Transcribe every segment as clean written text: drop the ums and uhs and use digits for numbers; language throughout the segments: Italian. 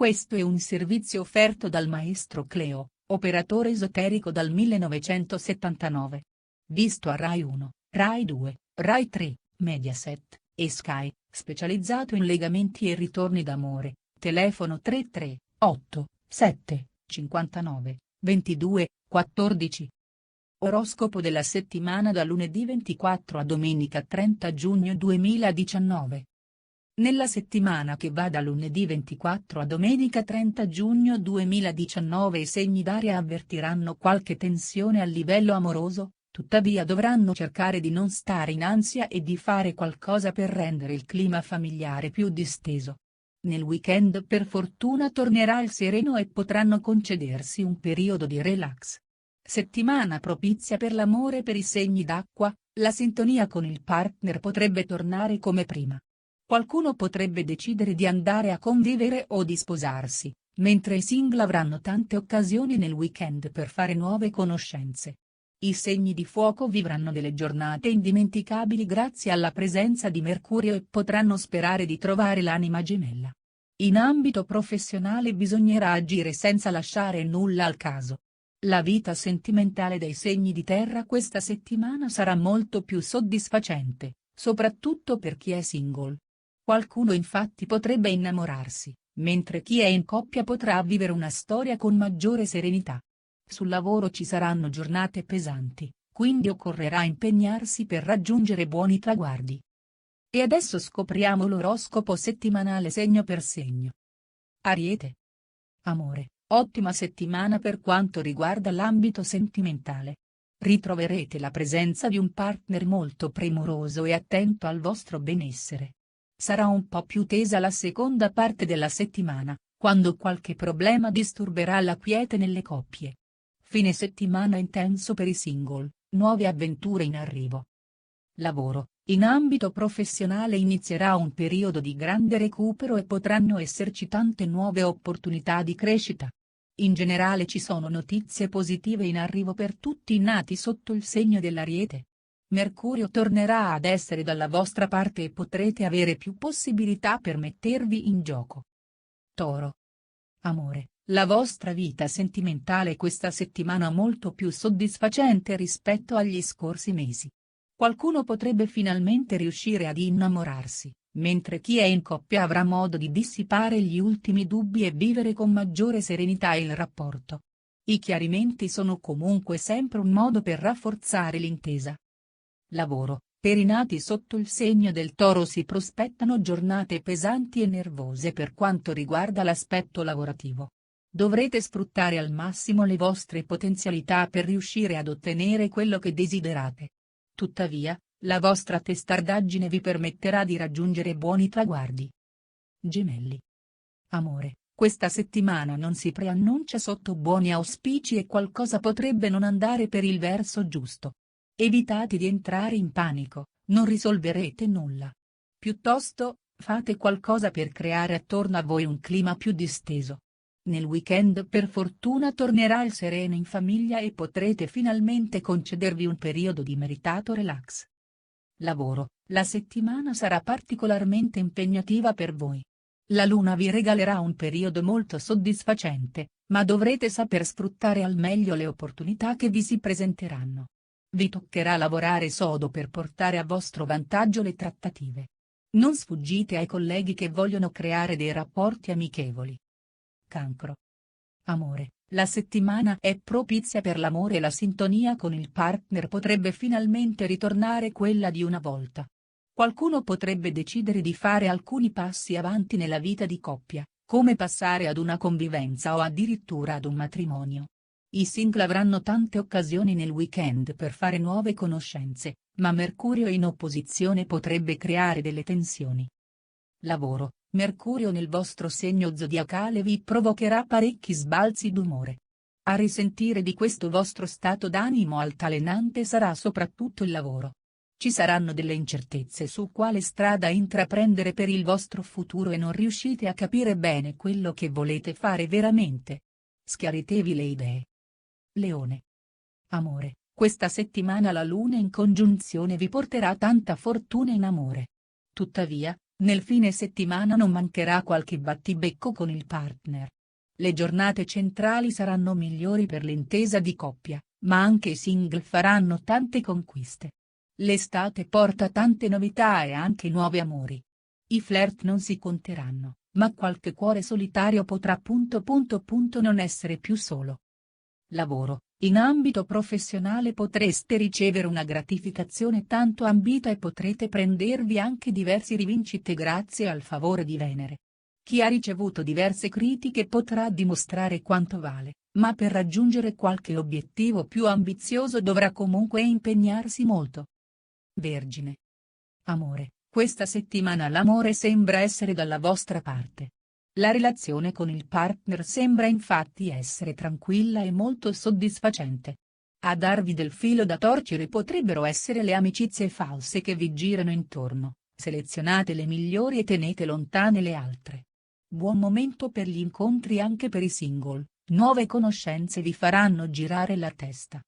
Questo è un servizio offerto dal maestro Cleo, operatore esoterico dal 1979. Visto a Rai 1, Rai 2, Rai 3, Mediaset e Sky, specializzato in legamenti e ritorni d'amore, telefono 33 8 7 59 22 14. Oroscopo della settimana da lunedì 24 a domenica 30 giugno 2019. Nella settimana che va da lunedì 24 a domenica 30 giugno 2019 i segni d'aria avvertiranno qualche tensione a livello amoroso, tuttavia dovranno cercare di non stare in ansia e di fare qualcosa per rendere il clima familiare più disteso. Nel weekend per fortuna tornerà il sereno e potranno concedersi un periodo di relax. Settimana propizia per l'amore per i segni d'acqua, la sintonia con il partner potrebbe tornare come prima. Qualcuno potrebbe decidere di andare a convivere o di sposarsi, mentre i single avranno tante occasioni nel weekend per fare nuove conoscenze. I segni di fuoco vivranno delle giornate indimenticabili grazie alla presenza di Mercurio e potranno sperare di trovare l'anima gemella. In ambito professionale bisognerà agire senza lasciare nulla al caso. La vita sentimentale dei segni di terra questa settimana sarà molto più soddisfacente, soprattutto per chi è single. Qualcuno infatti potrebbe innamorarsi, mentre chi è in coppia potrà vivere una storia con maggiore serenità. Sul lavoro ci saranno giornate pesanti, quindi occorrerà impegnarsi per raggiungere buoni traguardi. E adesso scopriamo l'oroscopo settimanale segno per segno. Ariete. Amore, ottima settimana per quanto riguarda l'ambito sentimentale. Ritroverete la presenza di un partner molto premuroso e attento al vostro benessere. Sarà un po' più tesa la seconda parte della settimana, quando qualche problema disturberà la quiete nelle coppie. Fine settimana intenso per i single, nuove avventure in arrivo. Lavoro. In ambito professionale inizierà un periodo di grande recupero e potranno esserci tante nuove opportunità di crescita. In generale ci sono notizie positive in arrivo per tutti i nati sotto il segno dell'Ariete. Mercurio tornerà ad essere dalla vostra parte e potrete avere più possibilità per mettervi in gioco. Toro. Amore, la vostra vita sentimentale questa settimana è molto più soddisfacente rispetto agli scorsi mesi. Qualcuno potrebbe finalmente riuscire ad innamorarsi, mentre chi è in coppia avrà modo di dissipare gli ultimi dubbi e vivere con maggiore serenità il rapporto. I chiarimenti sono comunque sempre un modo per rafforzare l'intesa. Lavoro. Per i nati sotto il segno del Toro si prospettano giornate pesanti e nervose per quanto riguarda l'aspetto lavorativo. Dovrete sfruttare al massimo le vostre potenzialità per riuscire ad ottenere quello che desiderate. Tuttavia, la vostra testardaggine vi permetterà di raggiungere buoni traguardi. Gemelli. Amore, questa settimana non si preannuncia sotto buoni auspici e qualcosa potrebbe non andare per il verso giusto. Evitate di entrare in panico, non risolverete nulla. Piuttosto, fate qualcosa per creare attorno a voi un clima più disteso. Nel weekend per fortuna tornerà il sereno in famiglia e potrete finalmente concedervi un periodo di meritato relax. Lavoro, la settimana sarà particolarmente impegnativa per voi. La luna vi regalerà un periodo molto soddisfacente, ma dovrete saper sfruttare al meglio le opportunità che vi si presenteranno. Vi toccherà lavorare sodo per portare a vostro vantaggio le trattative. Non sfuggite ai colleghi che vogliono creare dei rapporti amichevoli. Cancro. Amore, la settimana è propizia per l'amore e la sintonia con il partner potrebbe finalmente ritornare quella di una volta. Qualcuno potrebbe decidere di fare alcuni passi avanti nella vita di coppia, come passare ad una convivenza o addirittura ad un matrimonio. I single avranno tante occasioni nel weekend per fare nuove conoscenze, ma Mercurio in opposizione potrebbe creare delle tensioni. Lavoro. Mercurio nel vostro segno zodiacale vi provocherà parecchi sbalzi d'umore. A risentire di questo vostro stato d'animo altalenante sarà soprattutto il lavoro. Ci saranno delle incertezze su quale strada intraprendere per il vostro futuro e non riuscite a capire bene quello che volete fare veramente. Schiaritevi le idee. Leone. Amore, questa settimana la luna in congiunzione vi porterà tanta fortuna in amore. Tuttavia, Nel fine settimana non mancherà qualche battibecco con il partner. Le giornate centrali saranno migliori per l'intesa di coppia, ma anche i single faranno tante conquiste. L'estate porta tante novità e anche nuovi amori. I flirt non si conteranno, ma qualche cuore solitario potrà non essere più solo. Lavoro: in ambito professionale potreste ricevere una gratificazione tanto ambita e potrete prendervi anche diverse rivincite grazie al favore di Venere. Chi ha ricevuto diverse critiche potrà dimostrare quanto vale, ma per raggiungere qualche obiettivo più ambizioso dovrà comunque impegnarsi molto. Vergine. Amore: questa settimana l'amore sembra essere dalla vostra parte. La relazione con il partner sembra infatti essere tranquilla e molto soddisfacente. A darvi del filo da torcere potrebbero essere le amicizie false che vi girano intorno, selezionate le migliori e tenete lontane le altre. Buon momento per gli incontri anche per i single, nuove conoscenze vi faranno girare la testa.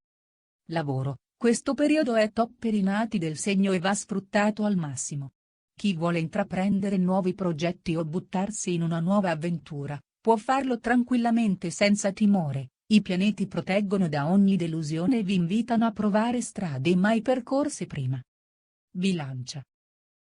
Lavoro: questo periodo è top per i nati del segno e va sfruttato al massimo. Chi vuole intraprendere nuovi progetti o buttarsi in una nuova avventura, può farlo tranquillamente senza timore, i pianeti proteggono da ogni delusione e vi invitano a provare strade mai percorse prima. Bilancia.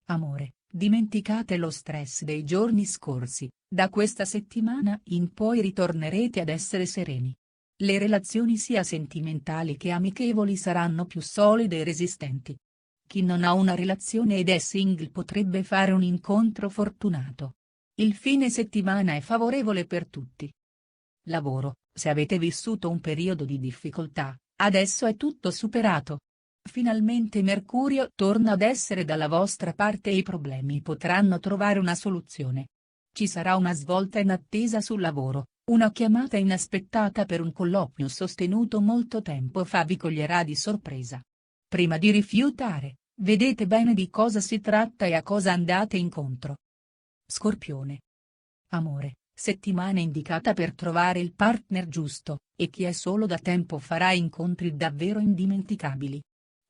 Amore: dimenticate lo stress dei giorni scorsi, da questa settimana in poi ritornerete ad essere sereni. Le relazioni sia sentimentali che amichevoli saranno più solide e resistenti. Chi non ha una relazione ed è single potrebbe fare un incontro fortunato. Il fine settimana è favorevole per tutti. Lavoro: se avete vissuto un periodo di difficoltà, adesso è tutto superato. Finalmente Mercurio torna ad essere dalla vostra parte e i problemi potranno trovare una soluzione. Ci sarà una svolta inattesa sul lavoro, una chiamata inaspettata per un colloquio sostenuto molto tempo fa vi coglierà di sorpresa. Prima di rifiutare, vedete bene di cosa si tratta e a cosa andate incontro. Scorpione. Amore: settimana indicata per trovare il partner giusto, e chi è solo da tempo farà incontri davvero indimenticabili.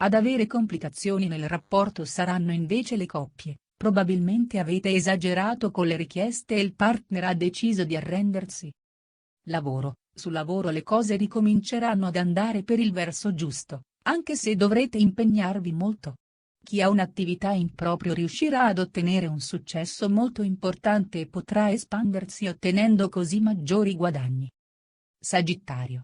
Ad avere complicazioni nel rapporto saranno invece le coppie, probabilmente avete esagerato con le richieste e il partner ha deciso di arrendersi. Lavoro: sul lavoro le cose ricominceranno ad andare per il verso giusto, anche se dovrete impegnarvi molto. Chi ha un'attività in proprio riuscirà ad ottenere un successo molto importante e potrà espandersi ottenendo così maggiori guadagni. Sagittario.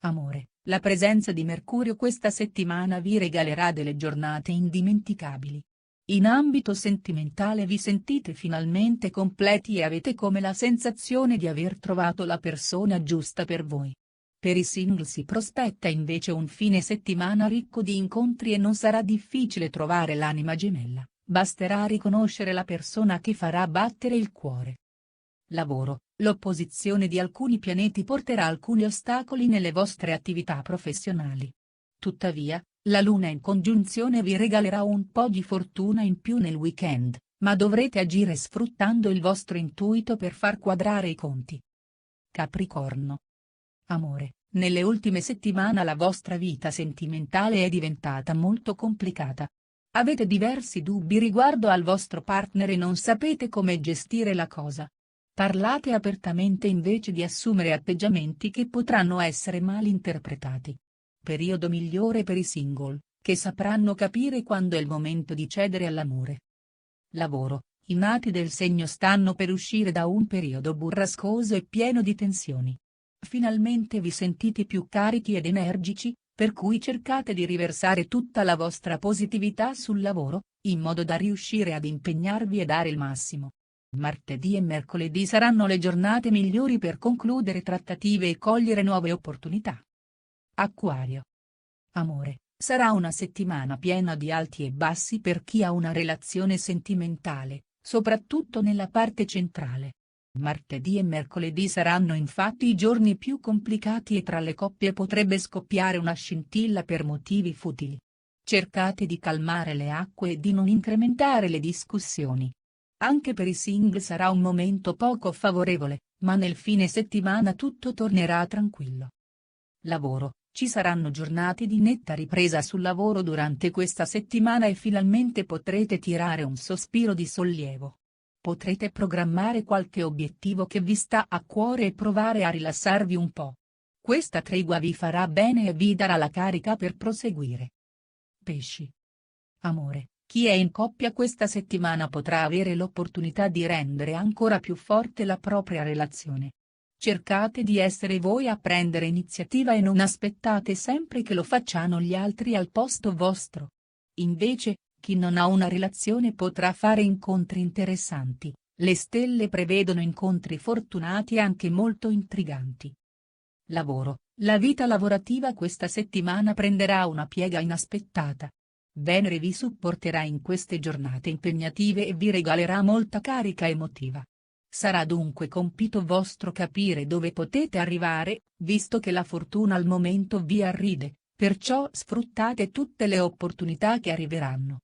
Amore: la presenza di Mercurio questa settimana vi regalerà delle giornate indimenticabili. In ambito sentimentale vi sentite finalmente completi e avete come la sensazione di aver trovato la persona giusta per voi. Per i single si prospetta invece un fine settimana ricco di incontri e non sarà difficile trovare l'anima gemella, basterà riconoscere la persona che farà battere il cuore. Lavoro: l'opposizione di alcuni pianeti porterà alcuni ostacoli nelle vostre attività professionali. Tuttavia, la Luna in congiunzione vi regalerà un po' di fortuna in più nel weekend, ma dovrete agire sfruttando il vostro intuito per far quadrare i conti. Capricorno. Amore: nelle ultime settimane la vostra vita sentimentale è diventata molto complicata. Avete diversi dubbi riguardo al vostro partner e non sapete come gestire la cosa. Parlate apertamente invece di assumere atteggiamenti che potranno essere mal interpretati. Periodo migliore per i single, che sapranno capire quando è il momento di cedere all'amore. Lavoro: i nati del segno stanno per uscire da un periodo burrascoso e pieno di tensioni. Finalmente vi sentite più carichi ed energici, per cui cercate di riversare tutta la vostra positività sul lavoro, in modo da riuscire ad impegnarvi e dare il massimo. Martedì e mercoledì saranno le giornate migliori per concludere trattative e cogliere nuove opportunità. Acquario. Amore: sarà una settimana piena di alti e bassi per chi ha una relazione sentimentale, soprattutto nella parte centrale. Martedì e mercoledì saranno infatti i giorni più complicati e tra le coppie potrebbe scoppiare una scintilla per motivi futili. Cercate di calmare le acque e di non incrementare le discussioni. Anche per i single sarà un momento poco favorevole, ma nel fine settimana tutto tornerà tranquillo. Lavoro: Ci saranno giornate di netta ripresa sul lavoro durante questa settimana e finalmente potrete tirare un sospiro di sollievo. Potrete programmare qualche obiettivo che vi sta a cuore e provare a rilassarvi un po'. Questa tregua vi farà bene e vi darà la carica per proseguire. Pesci. Amore, chi è in coppia questa settimana potrà avere l'opportunità di rendere ancora più forte la propria relazione. Cercate di essere voi a prendere iniziativa e non aspettate sempre che lo facciano gli altri al posto vostro. Invece, chi non ha una relazione potrà fare incontri interessanti, le stelle prevedono incontri fortunati e anche molto intriganti. Lavoro, la vita lavorativa questa settimana prenderà una piega inaspettata. Venere vi supporterà in queste giornate impegnative e vi regalerà molta carica emotiva. Sarà dunque compito vostro capire dove potete arrivare, visto che la fortuna al momento vi arride, perciò sfruttate tutte le opportunità che arriveranno.